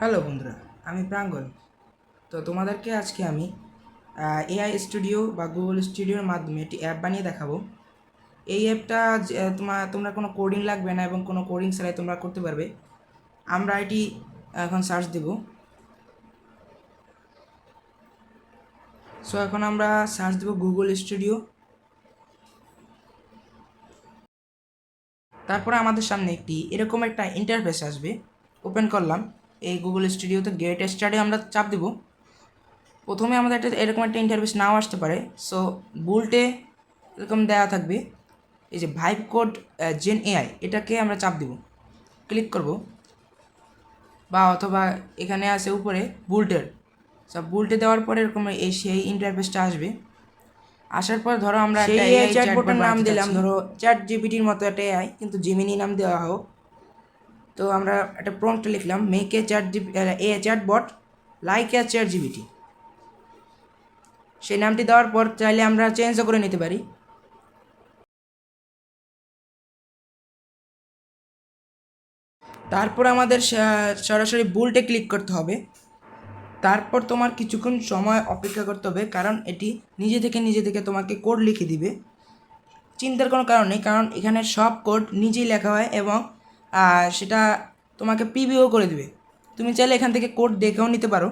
Hello বন্ধুরা, আমি প্রাঙ্গণ। তো তোমাদেরকে আজকে আমি এআই স্টুডিও বা গুগল স্টুডিওর মাধ্যমে একটি অ্যাপ বানিয়ে দেখাবো। এই অ্যাপটা তোমরা কোনো কোডিং লাগবে না এবং কোনো কোডিং ছাড়াই তোমরা করতে পারবে। আমরা এটি এখন সার্চ দেব। সো এখন আমরা সার্চ দেব গুগল স্টুডিও। তারপরে আমাদের সামনে এরকম একটা ইন্টারফেস আসবে। ওপেন করলাম। এই গুগল স্টুডিওতে গেট স্টার্টে আমরা চাপ দেব। প্রথমে আমাদের এরকম একটা ইন্টারফেস নাও আসতে পারে। সো বুলটে এরকম দেওয়া থাকবে। এই যে ভাইব কোড জেন এআই, এটাকে আমরা চাপ দেব, ক্লিক করব, বা অথবা এখানে আছে উপরে বুলটের। সব বুলটে দেওয়ার পরে এরকম সেই ইন্টারফেসটা আসবে। আসার পর ধরো আমরা সেই এআই চ্যাটবটের নাম দিলাম, ধরো চ্যাট জিপিটির মতো একটা এআই, কিন্তু জিমিনি নাম দেওয়া হোক। তো আমরা একটা প্রম্পট লিখলাম, make a chatbot like a chat GPT. সেই নামটি দেওয়ার পর চাইলে আমরা চেঞ্জও করে নিতে পারি। তারপর আমাদের সরাসরি বুলটে ক্লিক করতে হবে। তারপর তোমার কিছুক্ষণ সময় অপেক্ষা করতে হবে, কারণ এটি নিজে থেকে তোমাকে কোড লিখে দিবে। চিন্তার কোনো কারণ নেই, কারণ এখানে সব কোড নিজেই লেখা হয় এবং সেটা তোমাকে প্রিভিউ করে দিবে। তুমি চাইলে এখান থেকে কোড দেখেও নিতে পারো।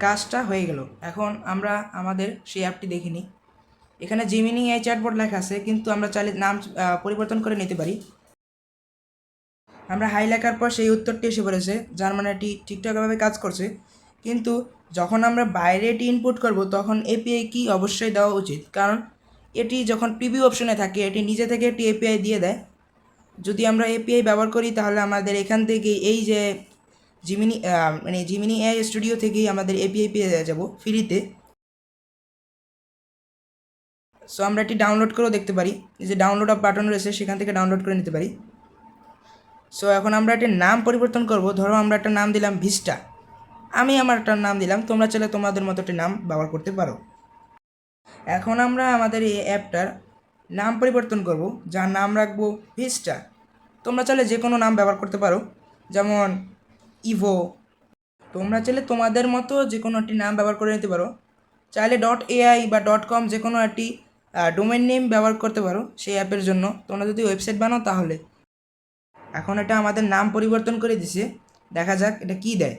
কাজটা হয়ে গেল। এখন আমরা আমাদের সেই অ্যাপটি দেখে নিই। এখানে জিমিনি এআই চ্যাটবট লেখা আছে, কিন্তু আমরা চাইলে নাম পরিবর্তন করে নিতে পারি। আমরা হাই লেখার পর সেই উত্তরটি এসে পড়েছে, যার মানে এটি ঠিকঠাকভাবে কাজ করছে। কিন্তু যখন আমরা বাইরে এটি ইনপুট করব, তখন এপিআই কি অবশ্যই দেওয়া উচিত, কারণ এটি যখন প্রিভিউ অপশনে থাকে এটি নিজে থেকে একটি এপিআই দিয়ে দেয়। যদি আমরা এপিআই ব্যবহার করি তাহলে আমাদের এখান থেকে এই যে জিমিনি এআই স্টুডিও থেকেই আমাদের এপিআই পেয়ে যাব ফ্রিতে। সো আমরা এটি ডাউনলোড করেও দেখতে পারি। এই যে ডাউনলোড অফ বাটন রয়েছে, সেখান থেকে ডাউনলোড করে নিতে পারি। সো এখন আমরা এটির নাম পরিবর্তন করব। ধরো আমরা একটা নাম দিলাম ভিস্টা। আমি আমার একটা নাম দিলাম, তোমরা চাইলে তোমাদের মতো একটি নাম ব্যবহার করতে পারো। এখন আমরা আমাদের এই অ্যাপটার নাম পরিবর্তন করব, যার নাম রাখবো ভিস্টা। তোমরা চাইলে যে কোনো নাম ব্যবহার করতে পারো, যেমন ইভো। তোমরা চাইলে তোমাদের মতো যে কোনো একটি নাম ব্যবহার করে নিতে পারো। চাইলে .ai বা .com যে কোনো একটি ডোমেন নেম ব্যবহার করতে পারো সেই অ্যাপের জন্য, তোমরা যদি ওয়েবসাইট বানাও তাহলে। এখন এটা আমাদের নাম পরিবর্তন করে দিছে, দেখা যাক এটা কি দেয়।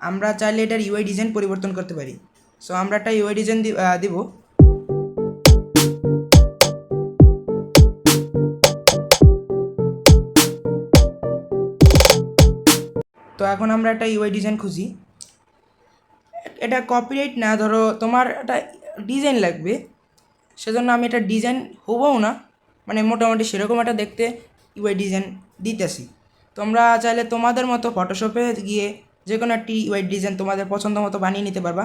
আমরা চাইলে এটার ইউআই ডিজাইন পরিবর্তন করতে পারি। সো আমরা একটা ইউআই ডিজাইন দিব। তো এখন আমরা একটা ইউআই ডিজাইন খুঁজি। এটা কপিরাইট না, ধরো তোমার একটা ডিজাইন লাগবে, সেজন্য আমি একটা ডিজাইন হবও না, মানে মোটামুটি সেরকম একটা দেখতে ইউআই ডিজাইন দিতেছি। তোমরা চাইলে তোমাদের মতো ফটোশপে গিয়ে যে কোনো একটি ইউআই ডিজাইন তোমাদের পছন্দ মতো বানিয়ে নিতে পারবা,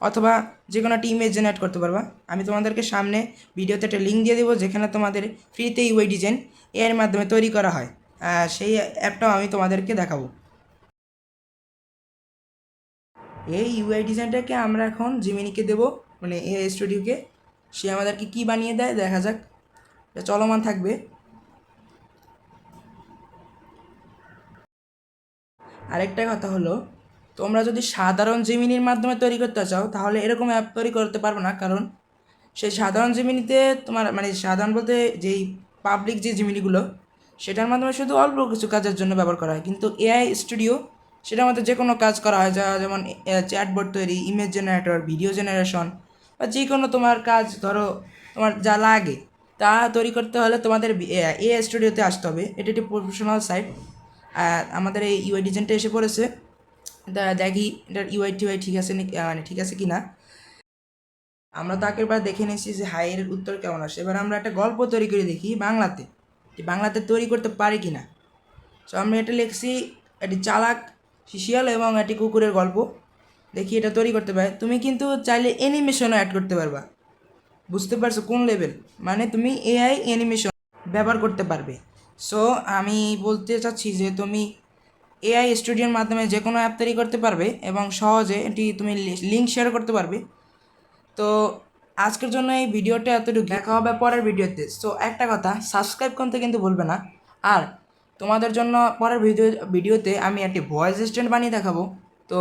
অথবা যে কোনো একটি ইমেজ জেনারেট করতে পারবা। আমি তোমাদেরকে সামনে ভিডিওতে একটা লিঙ্ক দিয়ে দেবো, যেখানে তোমাদের ফ্রিতে ইউআই ডিজাইন এর মাধ্যমে তৈরি করা হয়। সেই অ্যাপটাও আমি তোমাদেরকে দেখাবো। এই ইউআই ডিজাইনটাকে আমরা এখন জিমিনিকে দেবো, মানে এআই স্টুডিওকে। সে আমাদেরকে কি বানিয়ে দেয় দেখা যাক। এটা চলমান থাকবে। আরেকটা কথা হলো, তোমরা যদি সাধারণ জিমিনির মাধ্যমে তৈরি করতে চাও তাহলে এরকম অ্যাপ তৈরি করতে পারবে না, কারণ সেই সাধারণ জিমিনিতে তোমার মানে সাধারণ বলতে যেই পাবলিক যে জিমিনিগুলো, সেটার মাধ্যমে শুধু অল্প কিছু কাজের জন্য ব্যবহার করা হয়। কিন্তু এআই স্টুডিও সেটার মধ্যে যে কোনো কাজ করা হয়, যেমন চ্যাটবট তৈরি, ইমেজ জেনারেটর, ভিডিও জেনারেশন, বা যে কোনো তোমার কাজ, ধরো তোমার যা লাগে তা তৈরি করতে হলে তোমাদের এআই স্টুডিওতে আসতে হবে। এটি একটি প্রফেশনাল সাইট। আমাদের এই ইউআই ডিজাইনটা এসে পড়েছে। দেখি এটার ইউআই টিউআই ঠিক আছে মানে ঠিক আছে কি না। আমরা তো আগের বার দেখে নিয়েছি যে হাইয়ের উত্তর কেমন আসে। এবার আমরা একটা গল্প তৈরি করে দেখি বাংলাতে, বাংলাতে তৈরি করতে পারি কি না। সো আমরা এটা লিখছি, একটি চালাক শিয়াল এবং একটি কুকুরের গল্প। দেখি এটা তৈরি করতে পারে। তুমি কিন্তু চাইলে অ্যানিমেশনও অ্যাড করতে পারবা। বুঝতে পারছো কোন লেভেল, মানে তুমি এআই অ্যানিমেশন ব্যবহার করতে পারবে। সো আমি বলতে চাচ্ছি যে তুমি এআই স্টুডিওর মাধ্যমে যে কোনো অ্যাপ তৈরি করতে পারবে এবং সহজে এটি তুমি লিঙ্ক শেয়ার করতে পারবে। তো আজকের জন্য এই ভিডিওটা এতটুকু, দেখা হবে পরের ভিডিওতে। সো একটা কথা, সাবস্ক্রাইব করতে কিন্তু ভুলবে না। আর তোমাদের জন্য পরের ভিডিওতে আমি একটি ভয়েস অ্যাসিস্ট্যান্ট বানিয়ে দেখাবো। তো